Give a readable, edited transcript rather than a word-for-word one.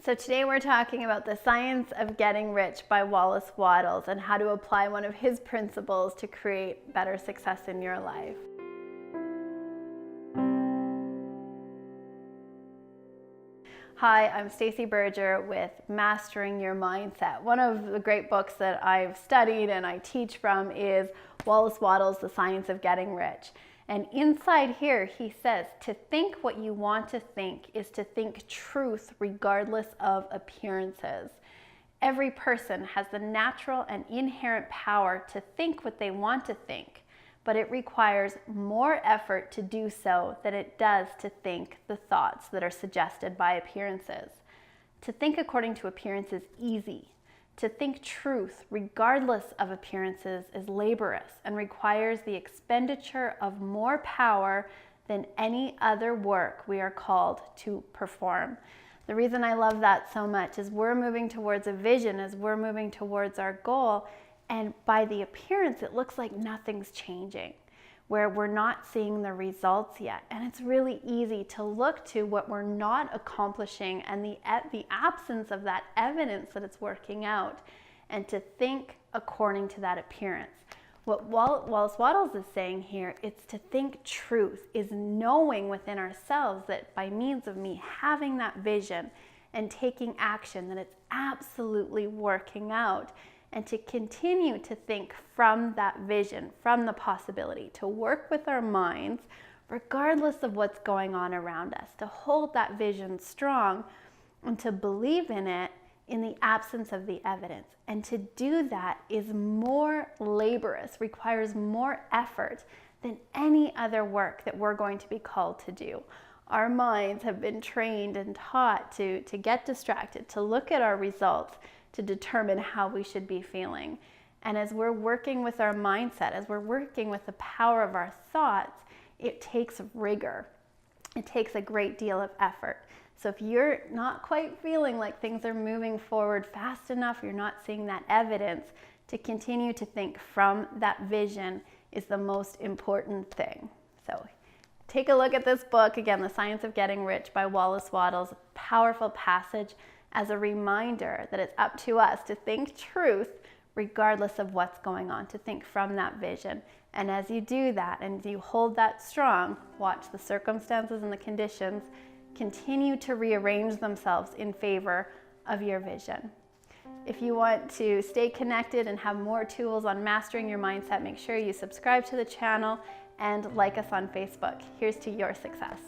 So today we're talking about The Science of Getting Rich by Wallace Wattles and how to apply one of his principles to create better success in your life. Hi, I'm Stacey Berger with Mastering Your Mindset. One of the great books that I've studied and I teach from is Wallace Wattles' The Science of Getting Rich. And inside here, he says, to think what you want to think is to think truth regardless of appearances. Every person has the natural and inherent power to think what they want to think, but it requires more effort to do so than it does to think the thoughts that are suggested by appearances. To think according to appearance is easy. To think truth, regardless of appearances, is laborious and requires the expenditure of more power than any other work we are called to perform. The reason I love that so much is we're moving towards a vision, as we're moving towards our goal, and by the appearance, it looks like nothing's changing, where we're not seeing the results yet. And it's really easy to look to what we're not accomplishing and the absence of that evidence that it's working out, and to think according to that appearance. What Wallace Wattles is saying here, it's to think truth, is knowing within ourselves that by means of me having that vision and taking action, that it's absolutely working out. And to continue to think from that vision, from the possibility, to work with our minds, regardless of what's going on around us, to hold that vision strong and to believe in it in the absence of the evidence. And to do that is more laborious, requires more effort than any other work that we're going to be called to do. Our minds have been trained and taught to get distracted, to look at our results, to determine how we should be feeling. And as we're working with our mindset, as we're working with the power of our thoughts, it takes rigor. It takes a great deal of effort. So if you're not quite feeling like things are moving forward fast enough, you're not seeing that evidence, to continue to think from that vision is the most important thing. So take a look at this book, again, The Science of Getting Rich by Wallace Wattles, a powerful passage as a reminder that it's up to us to think truth regardless of what's going on, to think from that vision. And as you do that and you hold that strong, watch the circumstances and the conditions continue to rearrange themselves in favor of your vision. If you want to stay connected and have more tools on mastering your mindset, make sure you subscribe to the channel and like us on Facebook. Here's to your success.